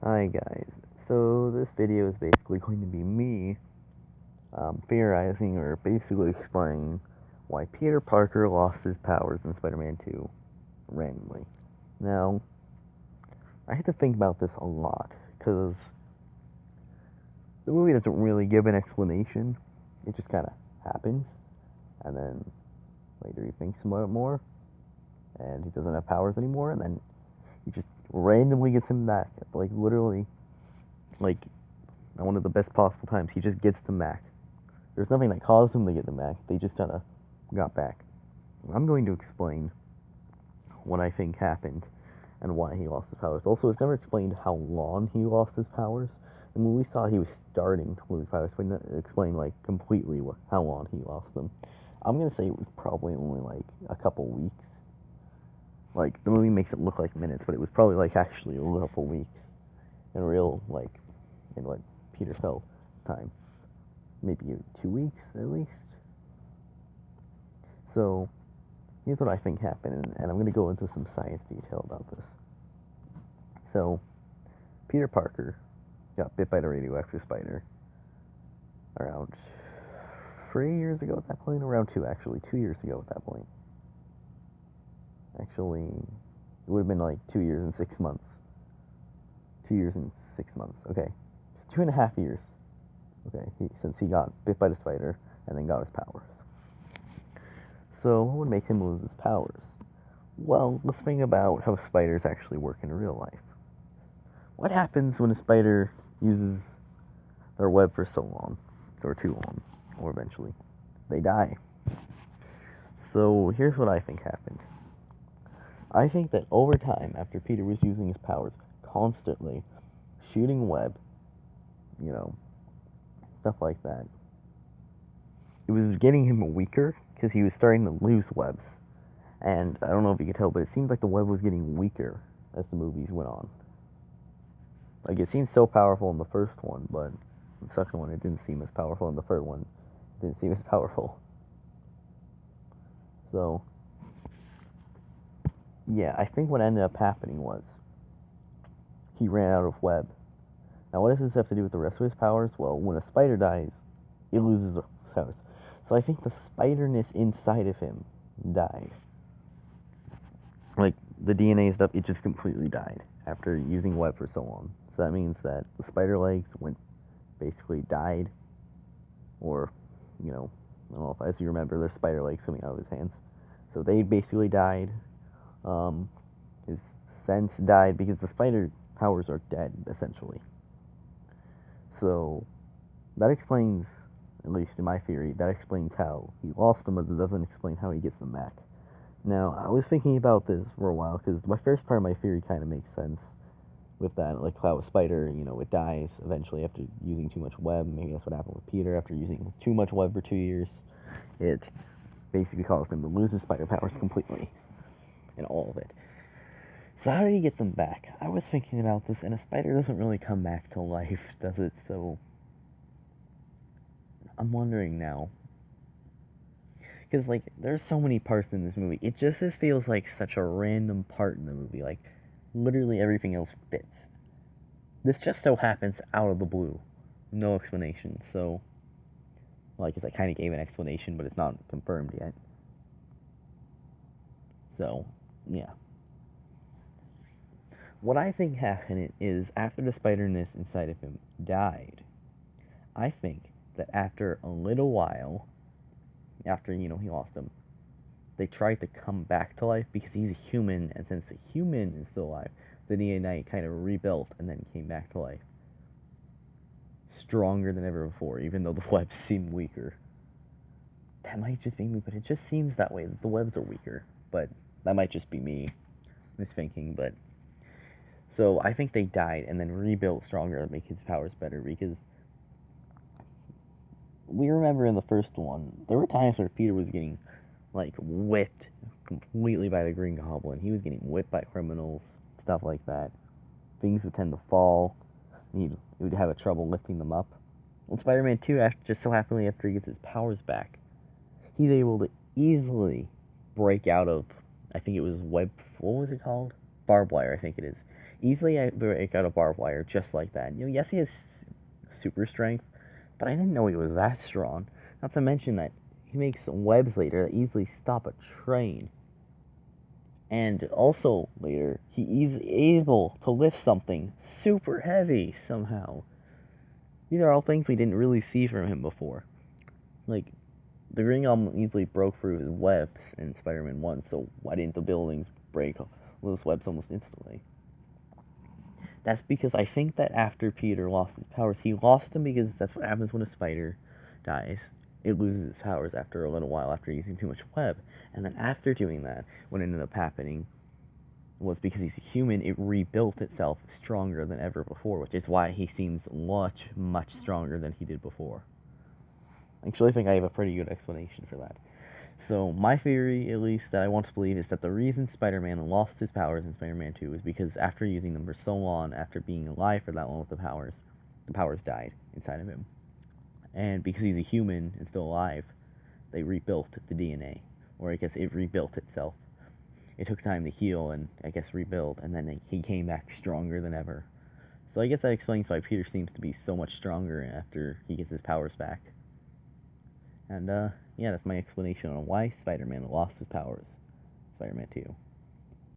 Hi guys, so this video is basically going to be me theorizing or basically explaining why Peter Parker lost his powers in Spider-Man 2 randomly. Now, I had to think about this a lot because the movie doesn't really give an explanation. It just kind of happens, and then later he thinks about it more, and he doesn't have powers anymore, and then he just randomly gets him back. Like, literally, like, at one of the best possible times, he just gets them back. There's nothing that caused them to get them back. They just kind of got back. I'm going to explain what I think happened and why he lost his powers. Also, it's never explained how long he lost his powers. And when we saw he was starting to lose powers, we didn't explain like completely how long he lost them. I'm gonna say it was probably only like a couple weeks. Like the movie makes it look like minutes, but it was probably like actually a couple weeks in real in what Peter felt time. Maybe 2 weeks at least. So here's what I think happened, and I'm going to go into some science detail about this. So Peter Parker got bit by the radioactive spider around 3 years ago at that point, around 2 years ago at that point. Actually, it would have been like 2 years and 6 months. 2 years and 6 months. Okay, it's 2.5 years. Okay, since he got bit by the spider and then got his powers. So, what would make him lose his powers? Well, let's think about how spiders actually work in real life. What happens when a spider uses their web for so long, or too long, or eventually? They die. So, here's what I think happened. I think that over time, after Peter was using his powers constantly, shooting web, you know, stuff like that, it was getting him weaker because he was starting to lose webs. And I don't know if you could tell, but it seemed like the web was getting weaker as the movies went on. Like, it seemed so powerful in the first one, but the second one, it didn't seem as powerful. In the third one, it didn't seem as powerful. So, yeah, I think what ended up happening was he ran out of web. Now, what does this have to do with the rest of his powers? Well, when a spider dies, it loses its powers. So I think the spiderness inside of him died. Like, the DNA stuff, it just completely died after using web for so long. So that means that the spider legs basically died, or, I don't know if, as you remember, there's spider legs coming out of his hands. So they basically died. His sense died because the spider powers are dead, essentially. So that explains, at least in my theory, that explains how he lost them, but it doesn't explain how he gets them back. Now, I was thinking about this for a while because my first part of my theory kind of makes sense with that, like how a spider, it dies eventually after using too much web. Maybe that's what happened with Peter after using too much web for 2 years. It basically caused him to lose his spider powers completely, and all of it. So how did he get them back? I was thinking about this, and a spider doesn't really come back to life, does it? So I'm wondering now, because like there's so many parts in this movie, it just feels like such a random part in the movie. Like literally everything else fits. This just so happens out of the blue, no explanation. So, well, I guess I kind of gave an explanation, but it's not confirmed yet. So, yeah. What I think happened is after the spiderness inside of him died, I think that after a little while, after he lost them, they tried to come back to life because he's a human, and since the human is still alive, the DNA kind of rebuilt and then came back to life, stronger than ever before, even though the webs seem weaker. That might just be me, but it just seems that way, that the webs are weaker. But that might just be me misthinking, but so I think they died and then rebuilt stronger to make his powers better, because we remember in the first one, there were times where Peter was getting like whipped completely by the Green Goblin. He was getting whipped by criminals, stuff like that. Things would tend to fall. He would have a trouble lifting them up. In Spider-Man 2, just so happily after he gets his powers back, he's able to easily break out of, I think it was what was it called? Barbed wire, I think it is. easily break out of barbed wire just like that. You know, yes, he has super strength, but I didn't know he was that strong. Not to mention that he makes webs later that easily stop a train. And also later, he is able to lift something super heavy somehow. These are all things we didn't really see from him before. Like, the ring easily broke through his webs in Spider-Man 1, so why didn't the buildings break those webs almost instantly? That's because I think that after Peter lost his powers, he lost them because that's what happens when a spider dies. It loses its powers after a little while after using too much web. And then after doing that, what ended up happening was because he's a human, it rebuilt itself stronger than ever before, which is why he seems much, much stronger than he did before. I actually think I have a pretty good explanation for that. So, my theory, at least, that I want to believe is that the reason Spider-Man lost his powers in Spider-Man 2 is because after using them for so long, after being alive for that long with the powers died inside of him. And because he's a human and still alive, they rebuilt the DNA. Or I guess it rebuilt itself. It took time to heal and, I guess, rebuild, and then he came back stronger than ever. So I guess that explains why Peter seems to be so much stronger after he gets his powers back. And, yeah, that's my explanation on why Spider-Man lost his powers. Spider-Man 2.